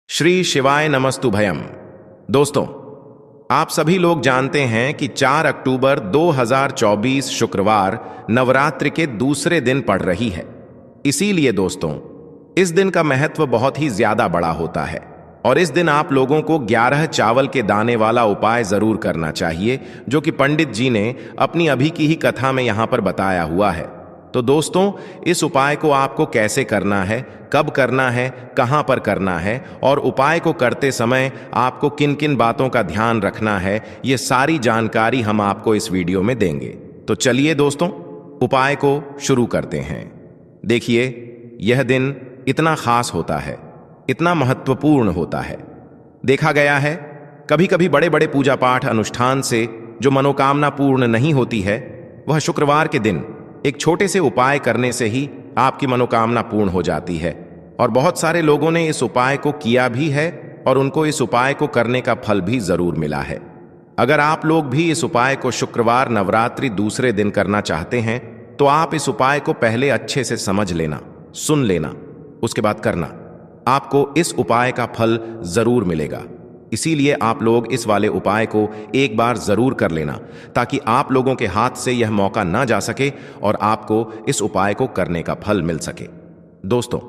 श्री शिवाय नमस्तुभयम। दोस्तों, आप सभी लोग जानते हैं कि 4 अक्टूबर 2024 शुक्रवार नवरात्रि के दूसरे दिन पड़ रही है। इसीलिए दोस्तों, इस दिन का महत्व बहुत ही ज्यादा बड़ा होता है और इस दिन आप लोगों को 11 चावल के दाने वाला उपाय जरूर करना चाहिए, जो कि पंडित जी ने अपनी अभी की ही कथा में यहां पर बताया हुआ है। तो दोस्तों, इस उपाय को आपको कैसे करना है, कब करना है, कहां पर करना है और उपाय को करते समय आपको किन किन बातों का ध्यान रखना है, ये सारी जानकारी हम आपको इस वीडियो में देंगे। तो चलिए दोस्तों, उपाय को शुरू करते हैं। देखिए, यह दिन इतना खास होता है, इतना महत्वपूर्ण होता है। देखा गया है कभी कभी बड़े बड़े पूजा पाठ अनुष्ठान से जो मनोकामना पूर्ण नहीं होती है, वह शुक्रवार के दिन एक छोटे से उपाय करने से ही आपकी मनोकामना पूर्ण हो जाती है। और बहुत सारे लोगों ने इस उपाय को किया भी है और उनको इस उपाय को करने का फल भी जरूर मिला है। अगर आप लोग भी इस उपाय को शुक्रवार नवरात्रि दूसरे दिन करना चाहते हैं, तो आप इस उपाय को पहले अच्छे से समझ लेना, सुन लेना, उसके बाद करना। आपको इस उपाय का फल जरूर मिलेगा। इसीलिए आप लोग इस वाले उपाय को एक बार जरूर कर लेना, ताकि आप लोगों के हाथ से यह मौका ना जा सके और आपको इस उपाय को करने का फल मिल सके। दोस्तों,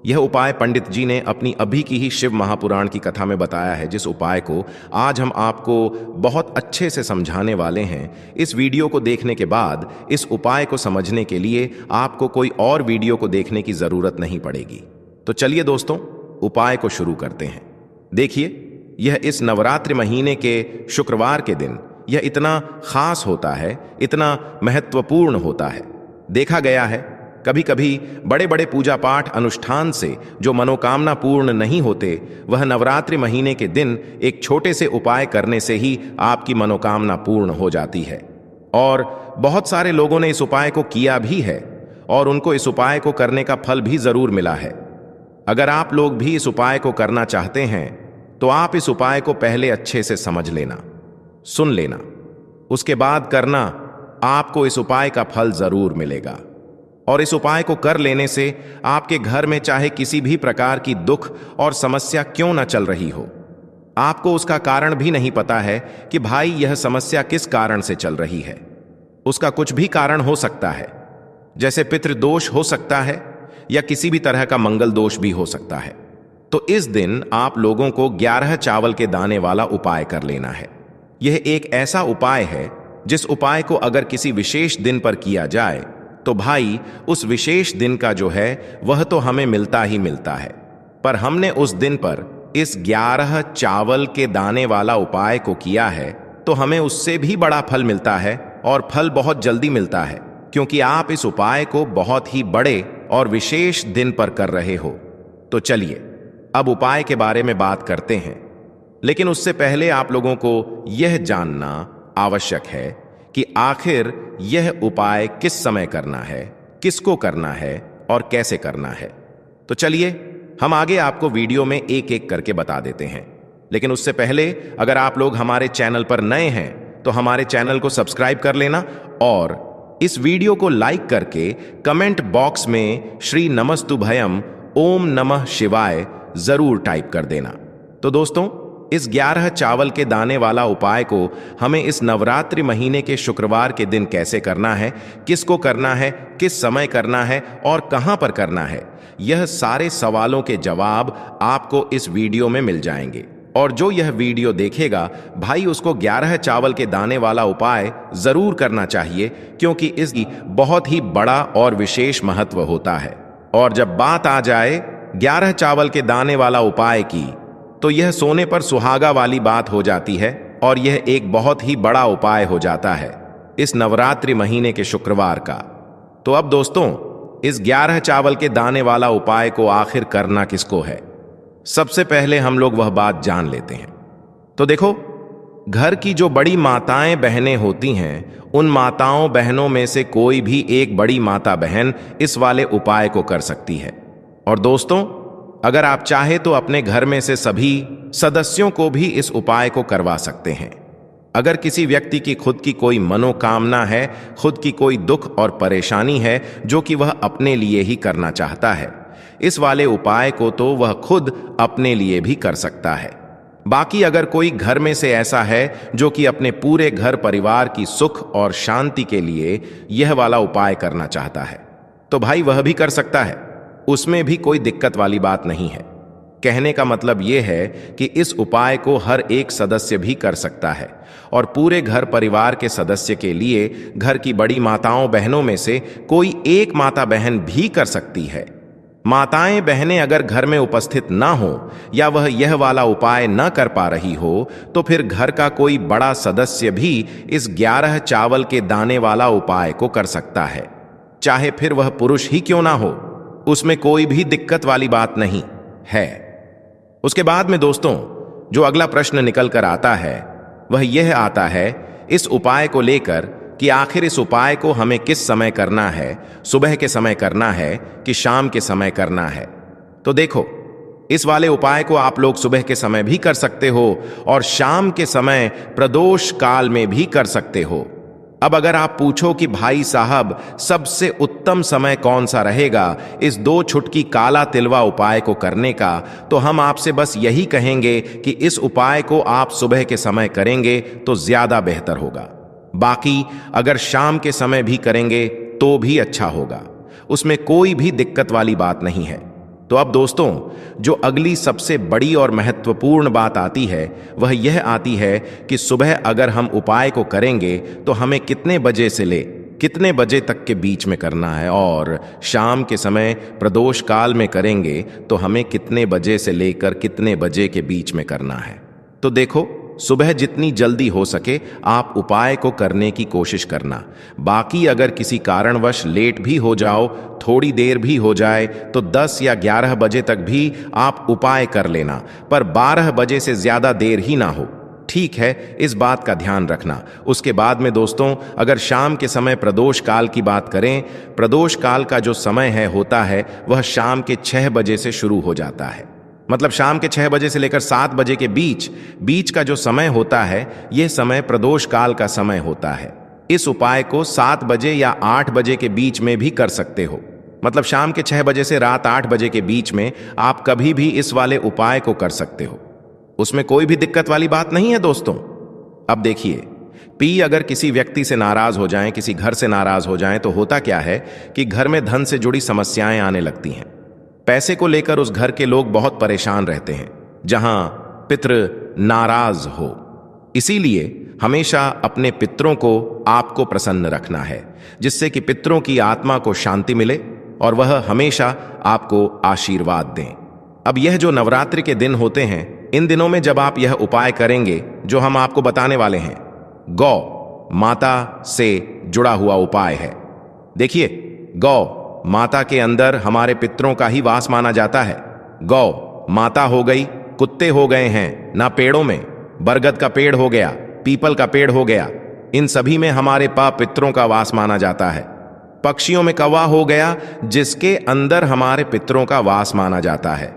यह उपाय पंडित जी ने अपनी अभी की ही शिव महापुराण की कथा में बताया है, जिस उपाय को आज हम आपको बहुत अच्छे से समझाने वाले हैं। इस वीडियो को देखने के बाद इस उपाय को समझने के लिए आपको कोई और वीडियो को देखने की जरूरत नहीं पड़ेगी। तो चलिए दोस्तों, उपाय को शुरू करते हैं। देखिए, यह इस नवरात्रि महीने के शुक्रवार के दिन यह इतना खास होता है, इतना महत्वपूर्ण होता है। देखा गया है कभी कभी बड़े बड़े पूजा पाठ अनुष्ठान से जो मनोकामना पूर्ण नहीं होते, वह नवरात्रि महीने के दिन एक छोटे से उपाय करने से ही आपकी मनोकामना पूर्ण हो जाती है। और बहुत सारे लोगों ने इस उपाय को किया भी है और उनको इस उपाय को करने का फल भी जरूर मिला है। अगर आप लोग भी इस उपाय को करना चाहते हैं, तो आप इस उपाय को पहले अच्छे से समझ लेना, सुन लेना, उसके बाद करना। आपको इस उपाय का फल जरूर मिलेगा। और इस उपाय को कर लेने से आपके घर में चाहे किसी भी प्रकार की दुख और समस्या क्यों न चल रही हो, आपको उसका कारण भी नहीं पता है कि भाई यह समस्या किस कारण से चल रही है। उसका कुछ भी कारण हो सकता है, जैसे पितृदोष हो सकता है या किसी भी तरह का मंगल दोष भी हो सकता है। तो इस दिन आप लोगों को 11 चावल के दाने वाला उपाय कर लेना है। यह एक ऐसा उपाय है जिस उपाय को अगर किसी विशेष दिन पर किया जाए, तो भाई उस विशेष दिन का जो है वह तो हमें मिलता ही मिलता है। पर हमने उस दिन पर इस 11 चावल के दाने वाला उपाय को किया है, तो हमें उससे भी बड़ा फल मिलता है और फल बहुत जल्दी मिलता है, क्योंकि आप इस उपाय को बहुत ही बड़े और विशेष दिन पर कर रहे हो। तो चलिए, अब उपाय के बारे में बात करते हैं। लेकिन उससे पहले आप लोगों को यह जानना आवश्यक है कि आखिर यह उपाय किस समय करना है, किसको करना है और कैसे करना है। तो चलिए, हम आगे आपको वीडियो में एक एक करके बता देते हैं। लेकिन उससे पहले अगर आप लोग हमारे चैनल पर नए हैं, तो हमारे चैनल को सब्सक्राइब कर लेना और इस वीडियो को लाइक करके कमेंट बॉक्स में श्री नमस्तुभयम ओम नमः शिवाय जरूर टाइप कर देना। तो दोस्तों, इस 11 चावल के दाने वाला उपाय को हमें इस नवरात्रि महीने के शुक्रवार के दिन कैसे करना है, किसको करना है, किस समय करना है और कहां पर करना है, यह सारे सवालों के जवाब आपको इस वीडियो में मिल जाएंगे। और जो यह वीडियो देखेगा भाई, उसको 11 चावल के दाने वाला उपाय जरूर करना चाहिए, क्योंकि इसकी बहुत ही बड़ा और विशेष महत्व होता है। और जब बात आ जाए 11 चावल के दाने वाला उपाय की, तो यह सोने पर सुहागा वाली बात हो जाती है और यह एक बहुत ही बड़ा उपाय हो जाता है इस नवरात्रि महीने के शुक्रवार का। तो अब दोस्तों, इस 11 चावल के दाने वाला उपाय को आखिर करना किसको है, सबसे पहले हम लोग वह बात जान लेते हैं। तो देखो, घर की जो बड़ी माताएं बहनें होती हैं, उन माताओं बहनों में से कोई भी एक बड़ी माता बहन इस वाले उपाय को कर सकती है। और दोस्तों, अगर आप चाहे तो अपने घर में से सभी सदस्यों को भी इस उपाय को करवा सकते हैं। अगर किसी व्यक्ति की खुद की कोई मनोकामना है, खुद की कोई दुख और परेशानी है जो कि वह अपने लिए ही करना चाहता है, इस वाले उपाय को तो वह खुद अपने लिए भी कर सकता है। बाकी अगर कोई घर में से ऐसा है जो कि अपने पूरे घर परिवार की सुख और शांति के लिए यह वाला उपाय करना चाहता है, तो भाई वह भी कर सकता है, उसमें भी कोई दिक्कत वाली बात नहीं है। कहने का मतलब यह है कि इस उपाय को हर एक सदस्य भी कर सकता है और पूरे घर परिवार के सदस्य के लिए घर की बड़ी माताओं बहनों में से कोई एक माता बहन भी कर सकती है। माताएं बहनें अगर घर में उपस्थित ना हो या वह यह वाला उपाय न कर पा रही हो तो फिर घर का कोई बड़ा सदस्य भी इस 11 चावल के दाने वाला उपाय को कर सकता है, चाहे फिर वह पुरुष ही क्यों ना हो, उसमें कोई भी दिक्कत वाली बात नहीं है। उसके बाद में दोस्तों जो अगला प्रश्न निकल कर आता है वह यह आता है इस उपाय को लेकर कि आखिर इस उपाय को हमें किस समय करना है, सुबह के समय करना है कि शाम के समय करना है। तो देखो, इस वाले उपाय को आप लोग सुबह के समय भी कर सकते हो और शाम के समय प्रदोष काल में भी कर सकते हो। अब अगर आप पूछो कि भाई साहब सबसे उत्तम समय कौन सा रहेगा इस 2 छुटकी काला तिलवा उपाय को करने का, तो हम आपसे बस यही कहेंगे कि इस उपाय को आप सुबह के समय करेंगे तो ज्यादा बेहतर होगा। बाकी अगर शाम के समय भी करेंगे तो भी अच्छा होगा, उसमें कोई भी दिक्कत वाली बात नहीं है। तो अब दोस्तों जो अगली सबसे बड़ी और महत्वपूर्ण बात आती है वह यह आती है कि सुबह अगर हम उपाय को करेंगे तो हमें कितने बजे से ले कितने बजे तक के बीच में करना है, और शाम के समय प्रदोष काल में करेंगे तो हमें कितने बजे से लेकर कितने बजे के बीच में करना है। तो देखो, सुबह जितनी जल्दी हो सके आप उपाय को करने की कोशिश करना। बाकी अगर किसी कारणवश लेट भी हो जाओ, थोड़ी देर भी हो जाए, तो 10 या 11 बजे तक भी आप उपाय कर लेना, पर 12 बजे से ज्यादा देर ही ना हो, ठीक है? इस बात का ध्यान रखना। उसके बाद में दोस्तों अगर शाम के समय प्रदोष काल की बात करें, प्रदोष काल का जो समय होता है वह शाम के 6 बजे से शुरू हो जाता है। मतलब शाम के 6 बजे से लेकर 7 बजे के बीच का जो समय होता है यह समय प्रदोष काल का समय होता है। इस उपाय को 7 बजे या 8 बजे के बीच में भी कर सकते हो। मतलब शाम के 6 बजे से रात 8 बजे के बीच में आप कभी भी इस वाले उपाय को कर सकते हो, उसमें कोई भी दिक्कत वाली बात नहीं है दोस्तों। अब देखिए, अगर किसी व्यक्ति से नाराज हो जाएं, किसी घर से नाराज हो जाएं, तो होता क्या है कि घर में धन से जुड़ी समस्याएं आने लगती हैं। पैसे को लेकर उस घर के लोग बहुत परेशान रहते हैं जहां पितृ नाराज हो। इसीलिए हमेशा अपने पितरों को आपको प्रसन्न रखना है, जिससे कि पितरों की आत्मा को शांति मिले और वह हमेशा आपको आशीर्वाद दें। अब यह जो नवरात्रि के दिन होते हैं, इन दिनों में जब आप यह उपाय करेंगे जो हम आपको बताने वाले हैं, गौ माता से जुड़ा हुआ उपाय है। देखिए, गौ माता के अंदर हमारे पितरों का ही वास माना जाता है। गौ माता हो गई, कुत्ते हो गए हैं ना पेड़ों में, बरगद का पेड़ हो गया, पीपल का पेड़ हो गया, इन सभी में हमारे पितरों का वास माना जाता है। पक्षियों में कौवा हो गया जिसके अंदर हमारे पितरों का वास माना जाता है।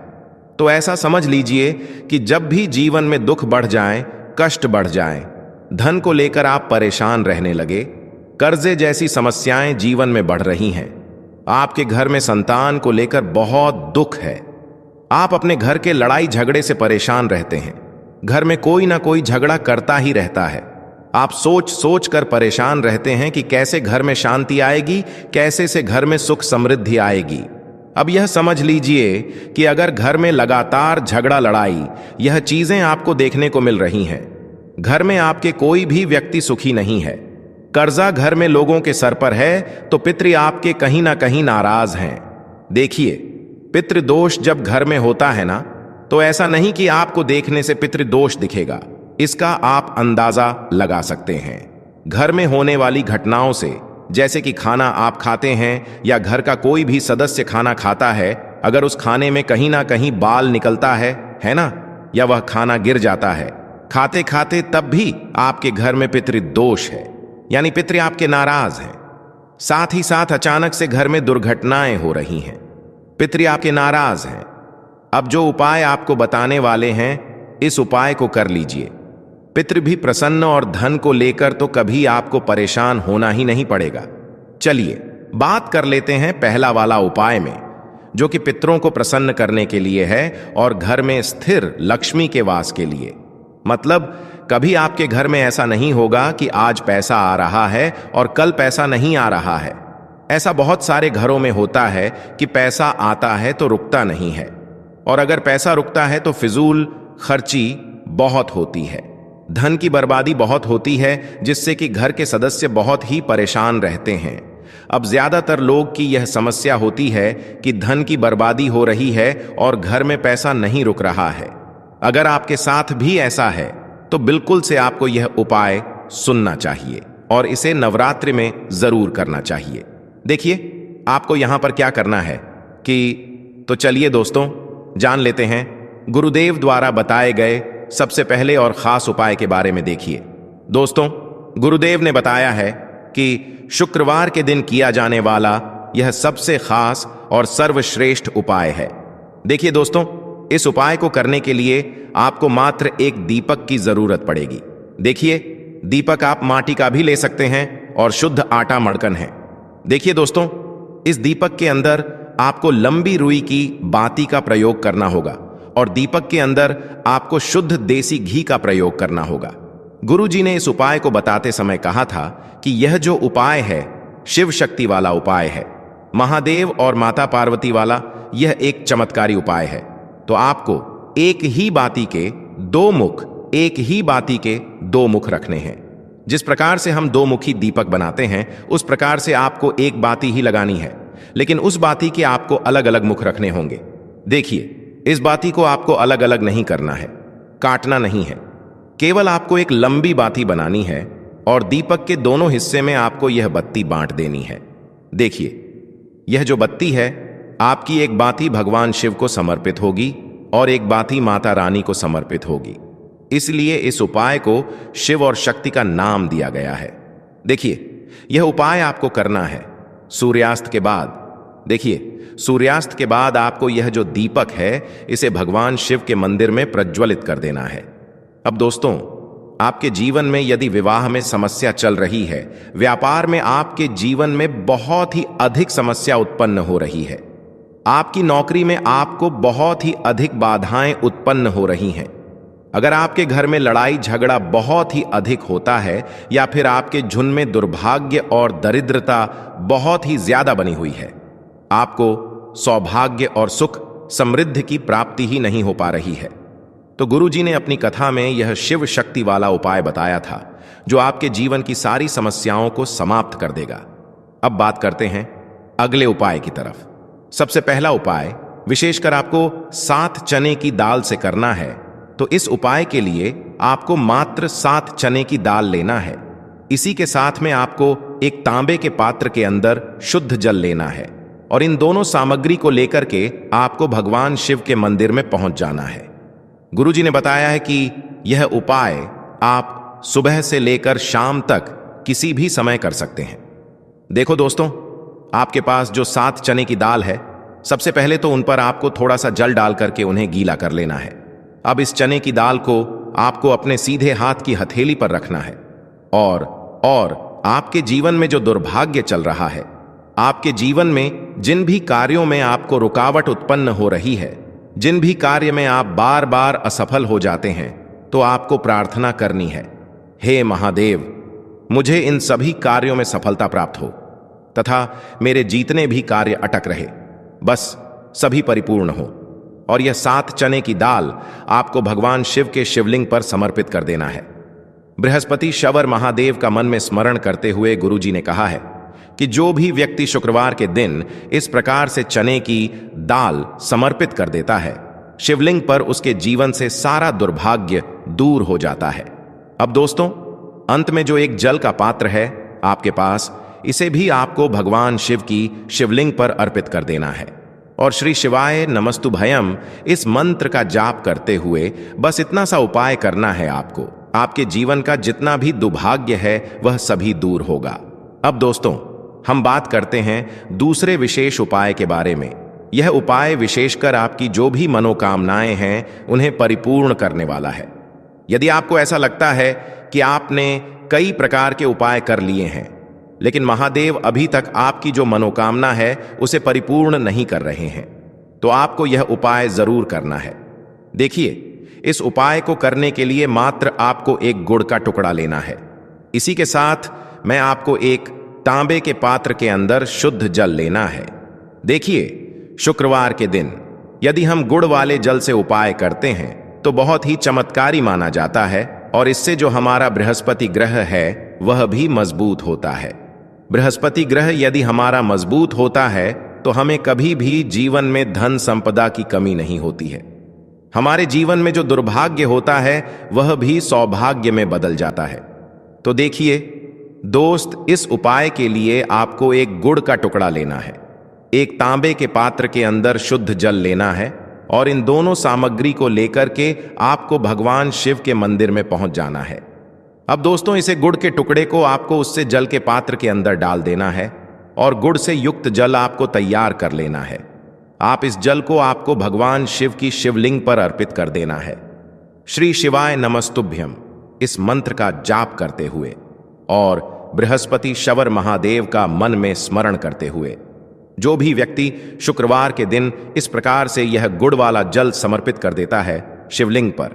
तो ऐसा समझ लीजिए कि जब भी जीवन में दुख बढ़ जाए, कष्ट बढ़ जाए, धन को लेकर आप परेशान रहने लगे, कर्जे जैसी समस्याएं जीवन में बढ़ रही हैं, आपके घर में संतान को लेकर बहुत दुख है, आप अपने घर के लड़ाई झगड़े से परेशान रहते हैं, घर में कोई ना कोई झगड़ा करता ही रहता है, आप सोच सोच कर परेशान रहते हैं कि कैसे घर में शांति आएगी, कैसे से घर में सुख समृद्धि आएगी। अब यह समझ लीजिए कि अगर घर में लगातार झगड़ा लड़ाई यह चीजें आपको देखने को मिल रही हैं, घर में आपके कोई भी व्यक्ति सुखी नहीं है, कर्जा घर में लोगों के सर पर है, तो पितृ आपके कहीं ना कहीं नाराज हैं। देखिए, पितृदोष जब घर में होता है ना, तो ऐसा नहीं कि आपको देखने से पितृदोष दिखेगा, इसका आप अंदाजा लगा सकते हैं घर में होने वाली घटनाओं से। जैसे कि खाना आप खाते हैं या घर का कोई भी सदस्य खाना खाता है, अगर उस खाने में कहीं ना कहीं बाल निकलता है ना, या वह खाना गिर जाता है खाते खाते, तब भी आपके घर में पितृदोष है, यानी पितृ आपके नाराज हैं। साथ ही साथ अचानक से घर में दुर्घटनाएं हो रही हैं, पितृ आपके नाराज हैं। अब जो उपाय आपको बताने वाले हैं, इस उपाय को कर लीजिए, पितृ भी प्रसन्न और धन को लेकर तो कभी आपको परेशान होना ही नहीं पड़ेगा। चलिए बात कर लेते हैं पहला वाला उपाय में, जो कि पितरों को प्रसन्न करने के लिए है और घर में स्थिर लक्ष्मी के वास के लिए। मतलब कभी आपके घर में ऐसा नहीं होगा कि आज पैसा आ रहा है और कल पैसा नहीं आ रहा है। ऐसा बहुत सारे घरों में होता है कि पैसा आता है तो रुकता नहीं है, और अगर पैसा रुकता है तो फिजूल खर्ची बहुत होती है, धन की बर्बादी बहुत होती है, जिससे कि घर के सदस्य बहुत ही परेशान रहते हैं। अब ज्यादातर लोग की यह समस्या होती है कि धन की बर्बादी हो रही है और घर में पैसा नहीं रुक रहा है। अगर आपके साथ भी ऐसा है तो बिल्कुल से आपको यह उपाय सुनना चाहिए और इसे नवरात्रि में जरूर करना चाहिए। देखिए आपको यहां पर क्या करना है तो चलिए दोस्तों जान लेते हैं गुरुदेव द्वारा बताए गए सबसे पहले और खास उपाय के बारे में। देखिए दोस्तों, गुरुदेव ने बताया है कि शुक्रवार के दिन किया जाने वाला यह सबसे खास और सर्वश्रेष्ठ उपाय है। देखिए दोस्तों, इस उपाय को करने के लिए आपको मात्र एक दीपक की जरूरत पड़ेगी। देखिए दीपक आप माटी का भी ले सकते हैं और शुद्ध आटा मड़कन है। देखिए दोस्तों, इस दीपक के अंदर आपको लंबी रुई की बाती का प्रयोग करना होगा और दीपक के अंदर आपको शुद्ध देसी घी का प्रयोग करना होगा। गुरुजी ने इस उपाय को बताते समय कहा था कि यह जो उपाय है शिव शक्ति वाला उपाय है, महादेव और माता पार्वती वाला यह एक चमत्कारी उपाय है। तो आपको एक ही बाती के दो मुख रखने हैं। जिस प्रकार से हम दो मुखी दीपक बनाते हैं उस प्रकार से आपको एक बाती ही लगानी है, लेकिन उस बाती के आपको अलग अलग मुख रखने होंगे। देखिए इस बाती को आपको अलग अलग नहीं करना है, काटना नहीं है, केवल आपको एक लंबी बाती बनानी है और दीपक के दोनों हिस्से में आपको यह बत्ती बांट देनी है। देखिए यह जो बत्ती है, आपकी एक बाती भगवान शिव को समर्पित होगी और एक बाती माता रानी को समर्पित होगी। इसलिए इस उपाय को शिव और शक्ति का नाम दिया गया है। देखिए यह उपाय आपको करना है सूर्यास्त के बाद। देखिए सूर्यास्त के बाद आपको यह जो दीपक है इसे भगवान शिव के मंदिर में प्रज्वलित कर देना है। अब दोस्तों, आपके जीवन में यदि विवाह में समस्या चल रही है, व्यापार में आपके जीवन में बहुत ही अधिक समस्या उत्पन्न हो रही है, आपकी नौकरी में आपको बहुत ही अधिक बाधाएं उत्पन्न हो रही हैं, अगर आपके घर में लड़ाई झगड़ा बहुत ही अधिक होता है या फिर आपके झुंड में दुर्भाग्य और दरिद्रता बहुत ही ज्यादा बनी हुई है, आपको सौभाग्य और सुख समृद्धि की प्राप्ति ही नहीं हो पा रही है, तो गुरुजी ने अपनी कथा में यह शिव शक्ति वाला उपाय बताया था जो आपके जीवन की सारी समस्याओं को समाप्त कर देगा। अब बात करते हैं अगले उपाय की तरफ। सबसे पहला उपाय विशेषकर आपको 7 चने की दाल से करना है। तो इस उपाय के लिए आपको मात्र 7 चने की दाल लेना है। इसी के साथ में आपको एक तांबे के पात्र के अंदर शुद्ध जल लेना है और इन दोनों सामग्री को लेकर के आपको भगवान शिव के मंदिर में पहुंच जाना है। गुरुजी ने बताया है कि यह उपाय आप सुबह से लेकर शाम तक किसी भी समय कर सकते हैं। देखो दोस्तों, आपके पास जो 7 चने की दाल है, सबसे पहले तो उन पर आपको थोड़ा सा जल डाल करके उन्हें गीला कर लेना है। अब इस चने की दाल को आपको अपने सीधे हाथ की हथेली पर रखना है और आपके जीवन में जो दुर्भाग्य चल रहा है, आपके जीवन में जिन भी कार्यों में आपको रुकावट उत्पन्न हो रही है, जिन भी कार्य में आप बार बार असफल हो जाते हैं, तो आपको प्रार्थना करनी है, हे महादेव, मुझे इन सभी कार्यों में सफलता प्राप्त हो तथा मेरे जितने भी कार्य अटक रहे बस सभी परिपूर्ण हो। और यह 7 चने की दाल आपको भगवान शिव के शिवलिंग पर समर्पित कर देना है। बृहस्पति शवर महादेव का मन में स्मरण करते हुए गुरुजी ने कहा है कि जो भी व्यक्ति शुक्रवार के दिन इस प्रकार से चने की दाल समर्पित कर देता है, शिवलिंग पर उसके जीवन से सारा दुर्भाग्य दूर हो जाता है। अब दोस्तों, अंत में जो एक जल का पात्र है आपके पास, इसे भी आपको भगवान शिव की शिवलिंग पर अर्पित कर देना है और श्री शिवाय नमस्तुभयम इस मंत्र का जाप करते हुए बस इतना सा उपाय करना है आपको। आपके जीवन का जितना भी दुर्भाग्य है वह सभी दूर होगा। अब दोस्तों, हम बात करते हैं दूसरे विशेष उपाय के बारे में। यह उपाय विशेषकर आपकी जो भी मनोकामनाएं हैं उन्हें परिपूर्ण करने वाला है। यदि आपको ऐसा लगता है कि आपने कई प्रकार के उपाय कर लिए हैं लेकिन महादेव अभी तक आपकी जो मनोकामना है उसे परिपूर्ण नहीं कर रहे हैं, तो आपको यह उपाय जरूर करना है। देखिए, इस उपाय को करने के लिए मात्र आपको एक गुड़ का टुकड़ा लेना है। इसी के साथ मैं आपको एक तांबे के पात्र के अंदर शुद्ध जल लेना है। देखिए, शुक्रवार के दिन यदि हम गुड़ वाले जल से उपाय करते हैं तो बहुत ही चमत्कारी माना जाता है और इससे जो हमारा बृहस्पति ग्रह है वह भी मजबूत होता है। बृहस्पति ग्रह यदि हमारा मजबूत होता है तो हमें कभी भी जीवन में धन संपदा की कमी नहीं होती है। हमारे जीवन में जो दुर्भाग्य होता है वह भी सौभाग्य में बदल जाता है। तो देखिए दोस्त, इस उपाय के लिए आपको एक गुड़ का टुकड़ा लेना है, एक तांबे के पात्र के अंदर शुद्ध जल लेना है और इन दोनों सामग्री को लेकर के आपको भगवान शिव के मंदिर में पहुंच जाना है। अब दोस्तों, इसे गुड़ के टुकड़े को आपको उससे जल के पात्र के अंदर डाल देना है और गुड़ से युक्त जल आपको तैयार कर लेना है। आप इस जल को आपको भगवान शिव की शिवलिंग पर अर्पित कर देना है। श्री शिवाय नमस्तुभ्यम इस मंत्र का जाप करते हुए और बृहस्पति शवर महादेव का मन में स्मरण करते हुए जो भी व्यक्ति शुक्रवार के दिन इस प्रकार से यह गुड़ वाला जल समर्पित कर देता है शिवलिंग पर,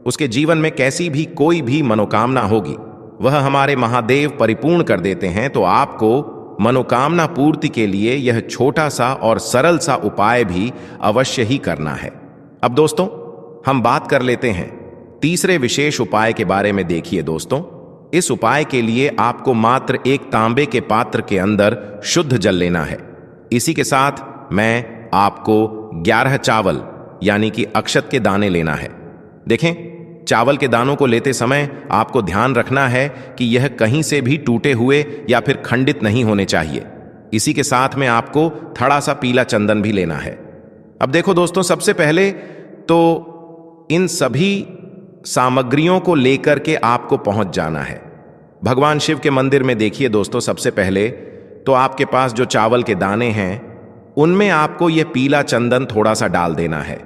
उसके जीवन में कैसी भी कोई भी मनोकामना होगी वह हमारे महादेव परिपूर्ण कर देते हैं। तो आपको मनोकामना पूर्ति के लिए यह छोटा सा और सरल सा उपाय भी अवश्य ही करना है। अब दोस्तों, हम बात कर लेते हैं तीसरे विशेष उपाय के बारे में। देखिए दोस्तों, इस उपाय के लिए आपको मात्र एक तांबे के पात्र के अंदर शुद्ध जल लेना है। इसी के साथ मैं आपको 11 चावल यानी कि अक्षत के दाने लेना है। देखें, चावल के दानों को लेते समय आपको ध्यान रखना है कि यह कहीं से भी टूटे हुए या फिर खंडित नहीं होने चाहिए। इसी के साथ में आपको थोड़ा सा पीला चंदन भी लेना है। अब देखो दोस्तों, सबसे पहले तो इन सभी सामग्रियों को लेकर के आपको पहुंच जाना है भगवान शिव के मंदिर में। देखिए दोस्तों, सबसे पहले तो आपके पास जो चावल के दाने हैं उनमें आपको यह पीला चंदन थोड़ा सा डाल देना है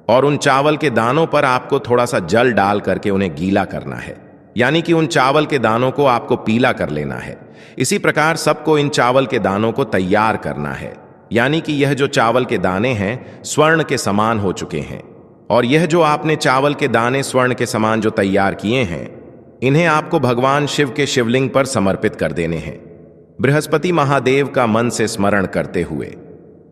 और उन चावल के दानों पर आपको थोड़ा सा जल डाल करके उन्हें गीला करना है, यानी कि उन चावल के दानों को आपको पीला कर लेना है। इसी प्रकार सबको इन चावल के दानों को तैयार करना है, यानी कि यह जो चावल के दाने हैं स्वर्ण के समान हो चुके हैं और यह जो आपने चावल के दाने स्वर्ण के समान जो तैयार किए हैं इन्हें आपको भगवान शिव के शिवलिंग पर समर्पित कर देने हैं बृहस्पति महादेव का मन से स्मरण करते हुए।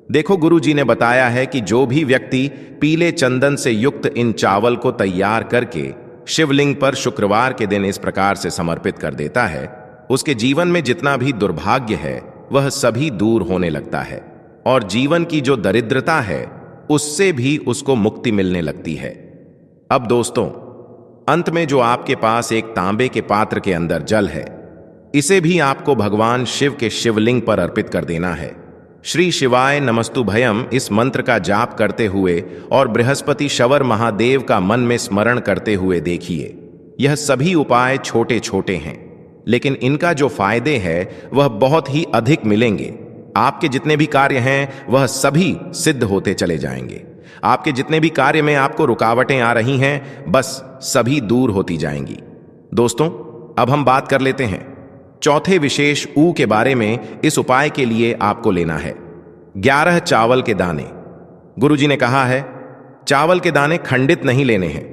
देखो, गुरु जी ने बताया है कि जो भी व्यक्ति पीले चंदन से युक्त इन चावल को तैयार करके शिवलिंग पर शुक्रवार के दिन इस प्रकार से समर्पित कर देता है उसके जीवन में जितना भी दुर्भाग्य है वह सभी दूर होने लगता है और जीवन की जो दरिद्रता है उससे भी उसको मुक्ति मिलने लगती है। अब दोस्तों, अंत में जो आपके पास एक तांबे के पात्र के अंदर जल है इसे भी आपको भगवान शिव के शिवलिंग पर अर्पित कर देना है। श्री शिवाय नमस्तुभयम इस मंत्र का जाप करते हुए और बृहस्पति शवर महादेव का मन में स्मरण करते हुए देखिए, यह सभी उपाय छोटे छोटे हैं लेकिन इनका जो फायदे है वह बहुत ही अधिक मिलेंगे। आपके जितने भी कार्य हैं वह सभी सिद्ध होते चले जाएंगे। आपके जितने भी कार्य में आपको रुकावटें आ रही हैं बस सभी दूर होती जाएंगी। दोस्तों, अब हम बात कर लेते हैं चौथे विशेष ऊ के बारे में। इस उपाय के लिए आपको लेना है 11 चावल के दाने। गुरुजी ने कहा है चावल के दाने खंडित नहीं लेने हैं,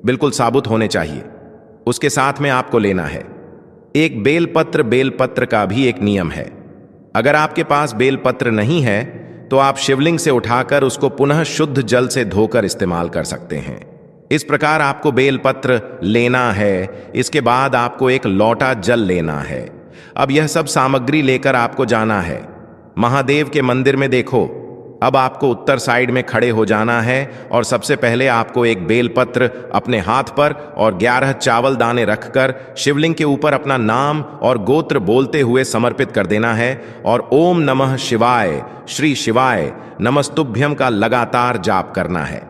बिल्कुल साबुत होने चाहिए। उसके साथ में आपको लेना है एक बेलपत्र। बेलपत्र का भी एक नियम है, अगर आपके पास बेलपत्र नहीं है तो आप शिवलिंग से उठाकर उसको पुनः शुद्ध जल से धोकर इस्तेमाल कर सकते हैं। इस प्रकार आपको बेलपत्र लेना है। इसके बाद आपको एक लोटा जल लेना है। अब यह सब सामग्री लेकर आपको जाना है महादेव के मंदिर में। देखो, अब आपको उत्तर साइड में खड़े हो जाना है और सबसे पहले आपको एक बेलपत्र अपने हाथ पर और 11 चावल दाने रखकर शिवलिंग के ऊपर अपना नाम और गोत्र बोलते हुए समर्पित कर देना है और ओम नमः शिवाय, श्री शिवाय नमस्तुभ्यम का लगातार जाप करना है।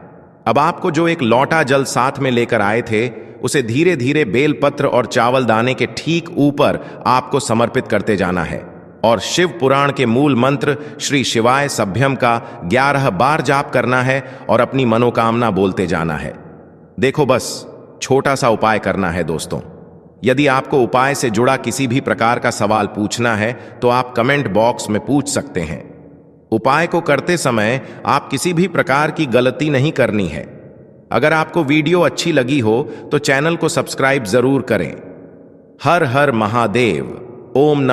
अब आपको जो एक लोटा जल साथ में लेकर आए थे उसे धीरे धीरे बेलपत्र और चावल दाने के ठीक ऊपर आपको समर्पित करते जाना है और शिव पुराण के मूल मंत्र श्री शिवाय सभ्यम का 11 बार जाप करना है और अपनी मनोकामना बोलते जाना है। देखो, बस छोटा सा उपाय करना है दोस्तों। यदि आपको उपाय से जुड़ा किसी भी प्रकार का सवाल पूछना है तो आप कमेंट बॉक्स में पूछ सकते हैं। उपाय को करते समय आप किसी भी प्रकार की गलती नहीं करनी है। अगर आपको वीडियो अच्छी लगी हो तो चैनल को सब्सक्राइब जरूर करें। हर हर महादेव। ओम नमः